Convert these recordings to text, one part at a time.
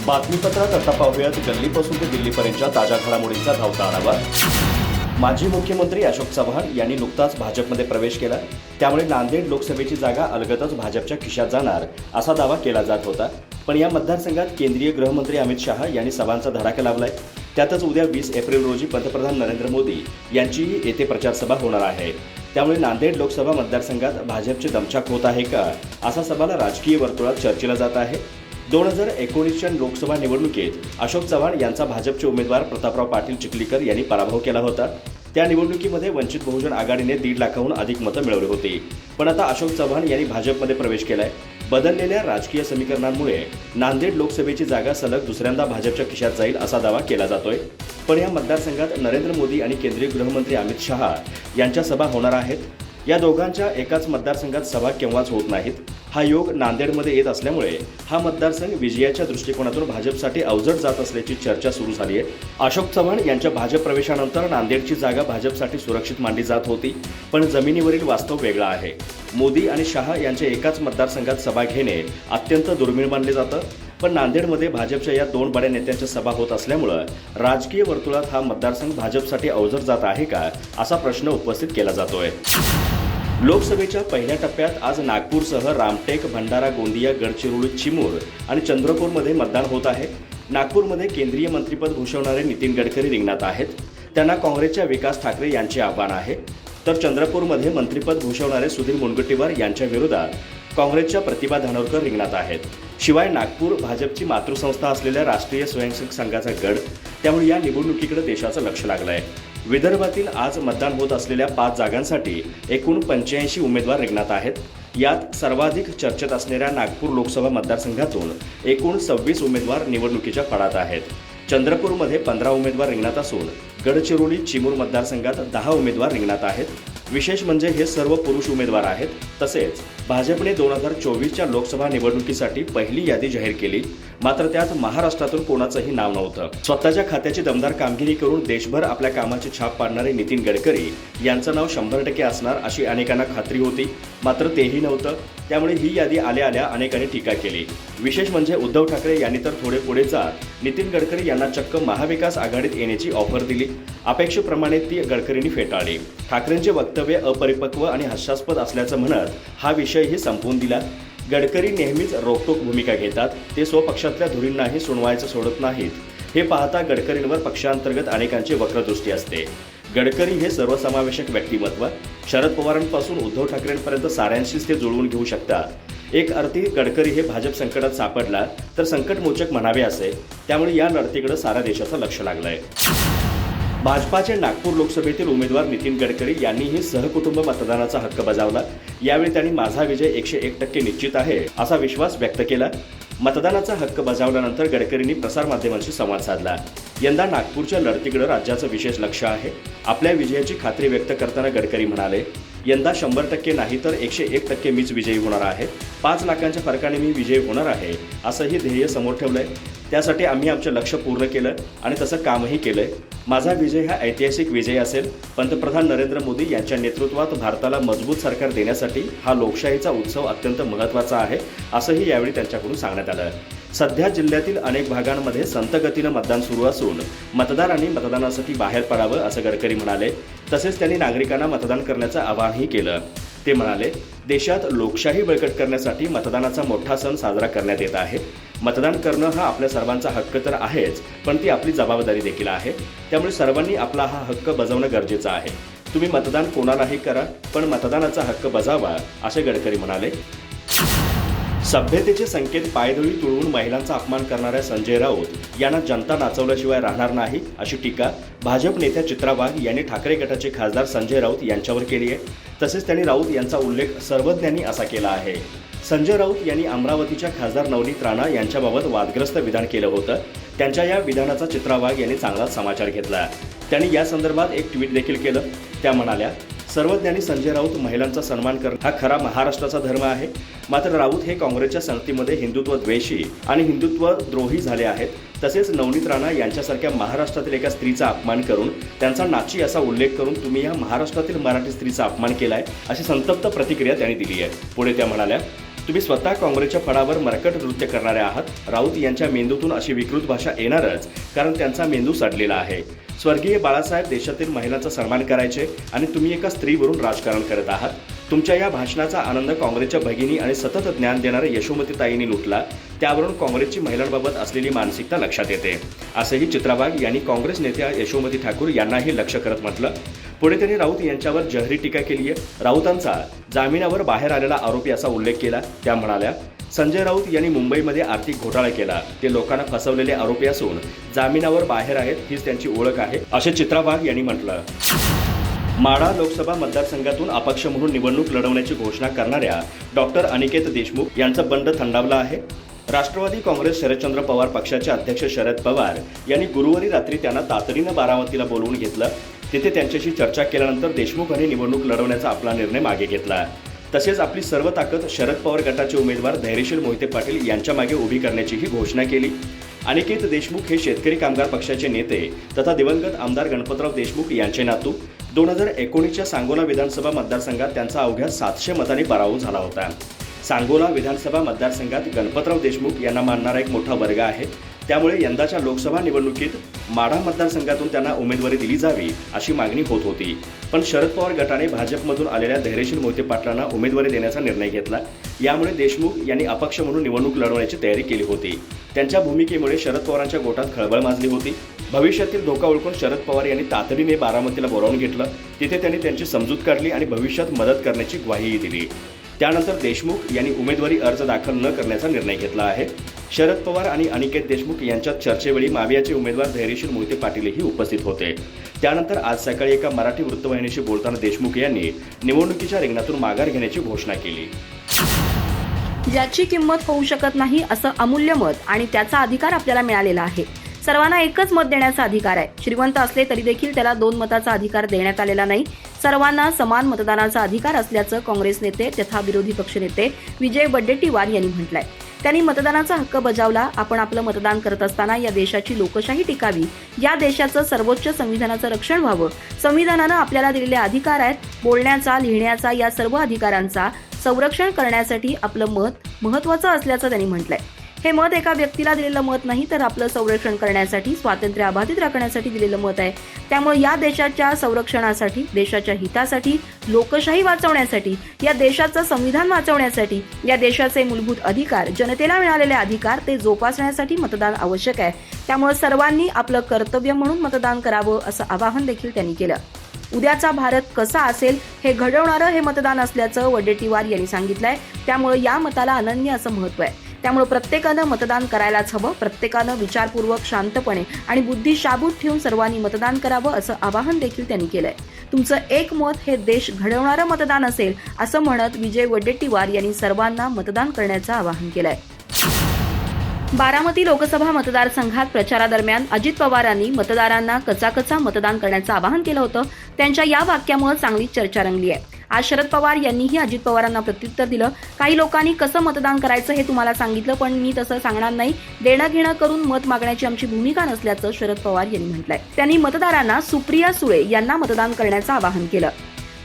बातमीपत्रात आता पाहूयात गल्लीपासून ते दिल्लीपर्यंतच्या ताज्या घडामोडींचा धावता आढावा। माजी मुख्यमंत्री अशोक चव्हाण यांनी नुकताच भाजपमध्ये प्रवेश केला, त्यामुळे नांदेड लोकसभेची जागा अलगदच भाजपच्या खिशात जाणार असा दावा केला जात होता। पण या मतदारसंघात केंद्रीय गृहमंत्री अमित शहा यांनी सभांचा धडाका लावलाय। त्यातच उद्या 20 एप्रिल रोजी पंतप्रधान नरेंद्र मोदी यांचीही येथे प्रचार सभा होणार आहे। त्यामुळे नांदेड लोकसभा मतदारसंघात भाजपची दमछाक होत आहे का, असा सवाल राजकीय वर्तुळात चर्चेला जात आहे। 2019च्या लोकसभा निवडणुकीत अशोक चव्हाण यांचा भाजपचे उमेदवार प्रतापराव पाटील चिखलीकर यांनी पराभव केला होता। त्या निवडणुकीमध्ये वंचित बहुजन आघाडीने 1.5 लाखाहून अधिक मतं मिळवली होती। पण आता अशोक चव्हाण यांनी भाजपमध्ये प्रवेश केलाय। बदललेल्या राजकीय समीकरणांमुळे नांदेड लोकसभेची जागा सलग दुसऱ्यांदा भाजपच्या खिशात जाईल असा दावा केला जातोय। पण या मतदारसंघात नरेंद्र मोदी आणि केंद्रीय गृहमंत्री अमित शहा यांच्या सभा होणार आहेत। या दोघांच्या एकाच मतदारसंघात सभा केव्हाच होत नाहीत। हा योग नांदेडमध्ये येत असल्यामुळे हा मतदारसंघ विजयाच्या दृष्टिकोनातून भाजपसाठी अवजड जात असल्याची चर्चा सुरू झाली आहे। अशोक चव्हाण यांच्या भाजप प्रवेशानंतर नांदेडची जागा भाजपसाठी सुरक्षित मानली जात होती, पण जमिनीवरील वास्तव वेगळं आहे। मोदी आणि शहा यांच्या एकाच मतदारसंघात सभा घेणे अत्यंत दुर्मिळ मानले जातं। पण नांदेडमध्ये भाजपच्या या 2 बड्या नेत्यांच्या सभा होत असल्यामुळे राजकीय वर्तुळात हा मतदारसंघ भाजपसाठी अवजड जात आहे का, असा प्रश्न उपस्थित केला जातोय। लोकसभेच्या पहिल्या टप्प्यात आज नागपूरसह रामटेक, भंडारा, गोंदिया, गडचिरोली, चिमूर आणि चंद्रपूरमध्ये मतदान होत आहे। नागपूरमध्ये केंद्रीय मंत्रिपद भूषवणारे नितीन गडकरी रिंगणात आहेत, त्यांना काँग्रेसच्या विकास ठाकरे यांचे आव्हान आहे। तर चंद्रपूरमध्ये मंत्रिपद भूषवणारे सुधीर मुनगंटीवार यांच्या विरोधात काँग्रेसच्या प्रतिभा धानोरकर रिंगणात आहेत। शिवाय नागपूर भाजपची मातृसंस्था असलेल्या राष्ट्रीय स्वयंसेवक संघाचा गड, त्यामुळे या निवडणुकीकडे देशाचं लक्ष लागलंय। विदर्भातील आज मतदान होत असलेल्या 5 जागांसाठी एकूण 85 उमेदवार रिंगणात आहेत। यात सर्वाधिक चर्चेत असणाऱ्या नागपूर लोकसभा मतदारसंघातून एकूण 26 उमेदवार निवडणुकीच्या फळात आहेत। चंद्रपूरमध्ये 15 उमेदवार रिंगणात असून गडचिरोली, चिमूर मतदारसंघात 10 उमेदवार रिंगणात आहेत। विशेष म्हणजे हे सर्व पुरुष उमेदवार आहेत। तसेच भाजपने 2024च्या लोकसभा निवडणुकीसाठी पहिली यादी जाहीर केली, मात्र त्यात महाराष्ट्रातून कोणाचंही नाव नव्हतं। स्वतःच्या खात्याची दमदार कामगिरी करून देशभर आपल्या कामाची छाप पाडणारे नितीन गडकरी यांचं नाव 100% असणार अशी अनेकांना खात्री होती, मात्र तेही नव्हतं। त्यामुळे ही यादी आल्या अनेकांनी टीका केली। विशेष म्हणजे उद्धव ठाकरे यांनी तर थोडे पुढे जात नितीन गडकरी यांना चक्क महाविकास आघाडीत येण्याची ऑफर दिली। अपेक्षेप्रमाणे ती गडकरींनी फेटाळली। ठाकरेंचे वक्तव्य अपरिपक्व आणि हास्यास्पद असल्याचं म्हणत हा विषयही संपवून दिला। गडकरी नेहमीच रोखठोक भूमिका घेतात, ते स्वपक्षातल्या धुरींनाही सुनवायचं सोडत नाहीत। हे पाहता गडकरींवर पक्षांतर्गत अनेकांची वक्रदृष्टी असते। गडकरी हे सर्वसमावेशक व्यक्तिमत्व, शरद पवारांपासून उद्धव ठाकरेंपर्यंत साऱ्यांशीच ते जुळवून घेऊ शकतात। एक अर्थी गडकरी हे भाजप संकटात सापडला तर संकटमोचक म्हणावे असे, त्यामुळे या लढतीकडे सारा देशाचं लक्ष लागलंय। भाजपाचे नागपूर लोकसभेतील उमेदवार नितीन गडकरी यांनीही सहकुटुंब मतदानाचा हक्क बजावला। यावेळी त्यांनी माझा विजय 101% निश्चित आहे असा विश्वास व्यक्त केला। मतदानाचा हक्क बजावल्यानंतर गडकरींनी प्रसारमाध्यमांशी संवाद साधला। यंदा नागपूरच्या लढतीकडे राज्याचं विशेष लक्ष आहे। आपल्या विजयाची खात्री व्यक्त करताना गडकरी म्हणाले, यंदा 100% नाही तर 101% मीच विजयी होणार आहे। 5 लाखांच्या फरकाने मी विजयी होणार आहे असंही ध्येय समोर ठेवलंय। त्यासाठी आम्ही आमचं लक्ष्य पूर्ण केलं आणि तसं कामही केलंय। माझा विजय हा ऐतिहासिक विजय असेल। पंतप्रधान नरेंद्र मोदी यांच्या नेतृत्वात भारताला मजबूत सरकार देण्यासाठी हा लोकशाहीचा उत्सव अत्यंत महत्त्वाचा आहे, असंही यावेळी त्यांच्याकडून सांगण्यात आलं। सध्या जिल्ह्यातील अनेक भागांमध्ये संत गतीनं मतदान सुरू असून मतदारांनी मतदानासाठी बाहेर पडावं असं गडकरी म्हणाले। तसेच त्यांनी नागरिकांना मतदान करण्याचं आवाहनही केलं। ते म्हणाले, देशात लोकशाही बळकट करण्यासाठी मतदानाचा मोठा सण साजरा करण्यात येत आहे। मतदान करणं हा आपल्या सर्वांचा हक्क तर आहेच, पण ती आपली जबाबदारी देखील आहे। त्यामुळे सर्वांनी आपला हा हक्क बजावणं गरजेचं आहे। तुम्ही मतदान कोणालाही करा, पण मतदानाचा हक्क बजावा, असे गडकरी म्हणाले। सभ्यतेचे संकेत पायदळी तुडवून महिलांचा अपमान करणाऱ्या संजय राऊत यांना जनता नाचवल्याशिवाय राहणार नाही, अशी टीका भाजप नेत्या चित्रा वाघ यांनी ठाकरे गटाचे खासदार संजय राऊत यांच्यावर केली आहे। तसेच त्यांनी राऊत यांचा उल्लेख सर्वज्ञांनी असा केला आहे। संजय राऊत यांनी अमरावतीच्या खासदार नवनीत राणा यांच्याबाबत वादग्रस्त विधान केलं होतं। त्यांच्या या विधानाचा चित्रा वाघ यांनी चांगलाच समाचार घेतला। त्यांनी या संदर्भात एक ट्विट देखील केलं। त्या म्हणाल्या, सर्वज्ञांनी संजय राऊत महिलांचा सन्मान करणं हा खरा महाराष्ट्राचा धर्म आहे। मात्र राऊत हे काँग्रेसच्या संगतीमध्ये हिंदुत्व द्वेषी आणि हिंदुत्व द्रोही झाले आहेत। तसेच नवनीत राणा यांच्यासारख्या महाराष्ट्रातील एका स्त्रीचा अपमान करून त्यांचा नाची असा उल्लेख करून तुम्ही या महाराष्ट्रातील मराठी स्त्रीचा अपमान केलाय, अशी संतप्त प्रतिक्रिया त्यांनी दिली आहे। पुढे त्या म्हणाल्या, तुम्ही स्वतः काँग्रेसच्या फळावर मरकट नृत्य करणारे आहात। राऊत यांच्या मेंदूतून अशी विकृत भाषा येणारच, कारण त्यांचा मेंदू सडलेला आहे। स्वर्गीय बाळासाहेब देशातील महिलांचा सन्मान करायचे आणि तुम्ही एका स्त्रीवरून राजकारण करत आहात। तुमच्या या भाषणाचा आनंद काँग्रेसच्या भगिनी आणि सतत ज्ञान देणाऱ्या यशोमतीताईंनी लुटला, त्यावरून काँग्रेसची महिलांबाबत असलेली मानसिकता लक्षात येते, असेही चित्रा वाघ यांनी काँग्रेस नेत्या यशोमती ठाकूर यांनाही लक्ष्य करत म्हटलं। पुढे त्यांनी राऊत यांच्यावर जहरी टीका केली आहे। राऊतांचा जामिनावर बाहेर आलेला आरोपी असा उल्लेख केला। त्या म्हणाल्या, संजय राऊत यांनी मुंबईमध्ये आर्थिक घोटाळा केला, ते लोकांना फसवलेले आरोपी असून जामिनावर बाहेर आहेत, हीच त्यांची ओळख आहे, असे चित्रा वाघ यांनी म्हटलं। माढा लोकसभा मतदारसंघातून अपक्ष म्हणून निवडणूक लढवण्याची घोषणा करणाऱ्या डॉक्टर अनिकेत देशमुख यांचा बंड थंडावला आहे। राष्ट्रवादी काँग्रेस शरदचंद्र पवार पक्षाचे अध्यक्ष शरद पवार यांनी गुरुवारी रात्री त्यांना तातडीनं बारामतीला बोलवून घेतलं। तिथे त्यांच्याशी चर्चा केल्यानंतर देशमुखांनी निवडणूक लढवण्याचा आपला निर्णय मागे घेतला। तसेच आपली सर्व ताकद शरद पवार गटाचे उमेदवार धैर्यशील मोहिते पाटील यांच्या मागे उभी करण्याचीही घोषणा केली। अनिकेत देशमुख हे शेतकरी कामगार पक्षाचे नेते तथा दिवंगत आमदार गणपतराव देशमुख यांचे नातू। 2019च्या सांगोला विधानसभा मतदारसंघात त्यांचा अवघ्या 700 मतांनी पराभव झाला होता। सांगोला विधानसभा मतदारसंघात गणपतराव देशमुख यांना मानणारा एक मोठा वर्ग आहे, त्यामुळे यंदाच्या लोकसभा निवडणुकीत माढा मतदारसंघातून त्यांना उमेदवारी दिली जावी अशी मागणी होत होती। पण शरद पवार गटाने भाजपमधून आलेल्या धैर्यशील मोहिते पाटलांना उमेदवारी देण्याचा निर्णय घेतला। यामुळे देशमुख यांनी अपक्ष म्हणून निवडणूक लढवण्याची तयारी केली होती। त्यांच्या भूमिकेमुळे शरद पवारांच्या गोटात खळबळ माजली होती। भविष्यातील धोका ओळखून शरद पवार यांनी तातडीने बारामतीला बोलावून घेतलं। तिथे त्यांनी त्यांची समजूत काढली आणि भविष्यात मदत करण्याची ग्वाहीही दिली। त्यानंतर देशमुख यांनी उमेदवारी अर्ज दाखल न करण्याचा निर्णय घेतला आहे। शरद पवार आणि अनिकेत देशमुख यांच्यात चर्चेवेळी मावियाचे उमेदवार धैर्यशील मोहिते पाटीलही उपस्थित होते। त्यानंतर आज सकाळी एका मराठी वृत्तवाहिनीशी बोलताना देशमुख यांनी निवडणुकीच्या रिंगणातून माघार घेण्याची घोषणा केली। ज्याची किंमत होऊ शकत नाही असं अमूल्य मत आणि त्याचा अधिकार आपल्याला मिळालेला आहे। सर्वांना एकच मत देण्याचा अधिकार आहे। श्रीमंत असले तरी देखील त्याला 2 मताचा अधिकार देण्यात आलेला नाही। सर्वांना समान मतदानाचा अधिकार असल्याचं काँग्रेस नेते तथा विरोधी पक्षनेते विजय वडेट्टीवार यांनी म्हटलंय। त्यांनी मतदानाचा हक्क बजावला। आपण आपलं मतदान करत असताना या देशाची लोकशाही टिकावी, या देशाचं सर्वोच्च संविधानाचं रक्षण व्हावं। संविधानानं आपल्याला दिलेले अधिकार आहेत, बोलण्याचा, लिहिण्याचा, या सर्व अधिकारांचा संरक्षण करण्यासाठी आपलं मत महत्त्वाचं असल्याचं त्यांनी म्हटलंय। हे मत एका व्यक्तीला दिलेलं मत नाही, तर आपलं संरक्षण करण्यासाठी, स्वातंत्र्य अबाधित राखण्यासाठी दिलेलं मत आहे। त्यामुळे या देशाच्या संरक्षणासाठी, देशाच्या हितासाठी, लोकशाही वाचवण्यासाठी, या देशाचं संविधान वाचवण्यासाठी, या देशाचे मूलभूत अधिकार, जनतेला मिळालेले अधिकार ते जोपासण्यासाठी मतदान आवश्यक आहे। त्यामुळे सर्वांनी आपलं कर्तव्य म्हणून मतदान करावं असं आवाहन देखील त्यांनी केलं। उद्याचा भारत कसा असेल हे घडवणारं हे मतदान असल्याचं वडेट्टीवार यांनी सांगितलंय। त्यामुळे या मताला अनन्य असं महत्त्व आहे। त्यामुळे प्रत्येकानं मतदान करायलाच हवं। प्रत्येकानं विचारपूर्वक, शांतपणे आणि बुद्धी शाबूत ठेवून सर्वांनी मतदान करावं असं आवाहन देखील त्यांनी केलंय। तुमचं एक मत हे देश घडवणारं मतदान असेल असं म्हणत विजय वडेट्टीवार यांनी सर्वांना मतदान करण्याचं आवाहन केलंय। बारामती लोकसभा मतदारसंघात प्रचारादरम्यान अजित पवारांनी मतदारांना कचाकचा मतदान करण्याचं आवाहन केलं होतं। त्यांच्या या वाक्यामुळे चांगलीच चर्चा रंगली आहे। आज शरद पवार यांनीही अजित पवारांना प्रत्युत्तर दिलं। काही लोकांनी कसं मतदान करायचं हे तुम्हाला सांगितलं, पण मी तसं सांगणार नाही। देणं घेणं करून मत मागण्याची आमची भूमिका नसल्याचं शरद पवार यांनी म्हटलंय। त्यांनी मतदारांना सुप्रिया सुळे यांना मतदान करण्याचं आवाहन केलं।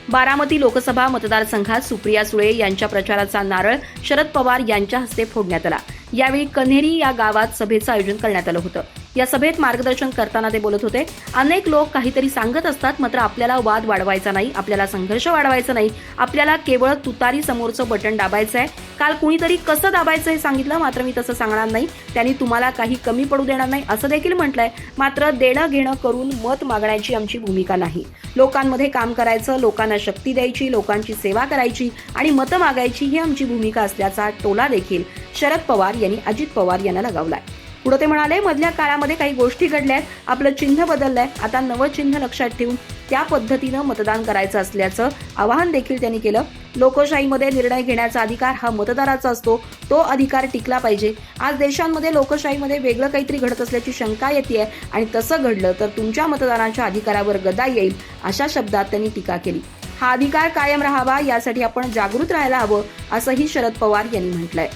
बारामती लोकसभा मतदारसंघात सुप्रिया सुळे यांच्या प्रचाराचा नारळ शरद पवार यांच्या हस्ते फोडण्यात आला। यावेळी कन्हेरी या गावात सभेचं आयोजन करण्यात आलं होतं। या सभेत मार्गदर्शन करताना ते बोलत होते। अनेक लोक काहीतरी सांगत असतात, मात्र आपल्याला वाद वाढवायचा नाही, आपल्याला संघर्ष वाढवायचा नाही, आपल्याला केवळ तुतारी समोरचं बटन दाबायचं आहे। काल कुणीतरी कसं दाबायचं हे सांगितलं, मात्र मी तसं सांगणार नाही। त्यांनी तुम्हाला काही कमी पडू देणार नाही असं देखील म्हटलंय। मात्र देणं घेणं करून मत मागण्याची आमची भूमिका नाही। लोकांमध्ये काम करायचं, लोकांना शक्ती द्यायची, लोकांची सेवा करायची आणि मतं मागायची ही आमची भूमिका असल्याचा टोला देखील शरद पवार यांनी अजित पवार यांना लगावलाय। पुढे ते म्हणाले, मधल्या काळामध्ये काही गोष्टी घडल्यात, आपलं चिन्ह बदललंय, आता नवं चिन्ह लक्षात ठेवून त्या पद्धतीनं मतदान करायचं असल्याचं आवाहन देखील त्यांनी केलं। लोकशाहीमध्ये निर्णय घेण्याचा अधिकार हा मतदाराचा असतो, तो अधिकार टिकला पाहिजे। आज देशांमध्ये लोकशाहीमध्ये वेगळं काहीतरी घडत असल्याची शंका येते आणि तसं घडलं तर तुमच्या मतदानाच्या अधिकारावर गदा येईल, अशा शब्दात त्यांनी टीका केली। हा अधिकार कायम राहावा यासाठी आपण जागृत राहायला हवं असंही शरद पवार यांनी म्हटलंय।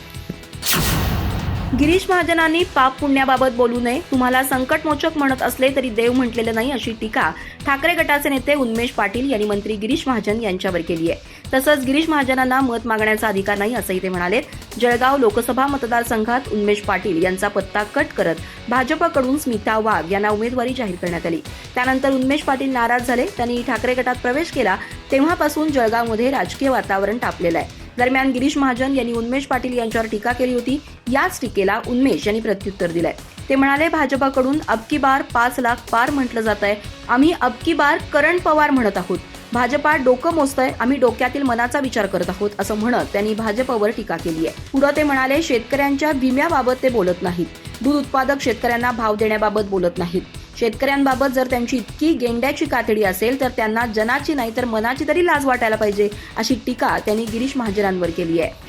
गिरीश महाजनांनी पाप पुण्याबाबत बोलू नये, तुम्हाला संकटमोचक म्हणत असले तरी देव म्हटलेलं नाही, अशी टीका ठाकरे गटाचे नेते उन्मेष पाटील यांनी मंत्री गिरीश महाजन यांच्यावर केली आहे. तसंच गिरीश महाजनांना मत मागण्याचा अधिकार नाही असंही ते म्हणाले. जळगाव लोकसभा मतदारसंघात उन्मेष पाटील यांचा पत्ता कट करत भाजपकडून स्मिता वाघ यांना उमेदवारी जाहीर करण्यात आली. त्यानंतर उन्मेष पाटील नाराज झाले. त्यांनी ठाकरे गटात प्रवेश केला. तेव्हापासून जळगावमध्ये राजकीय वातावरण तापलेलं आहे. दरम्यान गिरीश महाजन यांनी उन्मेष पाटील यांच्यावर टीका केली होती. याच टीकेला उन्मेष यांनी प्रत्युत्तर दिलंय. ते म्हणाले, भाजपकडून अबकी बार 5 लाख पार म्हटलं जात आहे. आम्ही अबकी बार करण पवार म्हणत आहोत. भाजपा डोकं मोजतंय, आम्ही डोक्यातील मनाचा विचार करत आहोत असं म्हणत त्यांनी भाजपवर टीका केली आहे. पुढे ते म्हणाले, शेतकऱ्यांच्या विम्याबाबत ते बोलत नाहीत. दूध उत्पादक शेतकऱ्यांना भाव देण्याबाबत बोलत नाहीत. शेतकऱ्यांबाबत जर त्यांची इतकी गेंड्याची कातडी असेल तर त्यांना जनाची नाही तर मनाची तरी लाज वाटायला पाहिजे, अशी टीका त्यांनी गिरीश महाजनांवर केली आहे.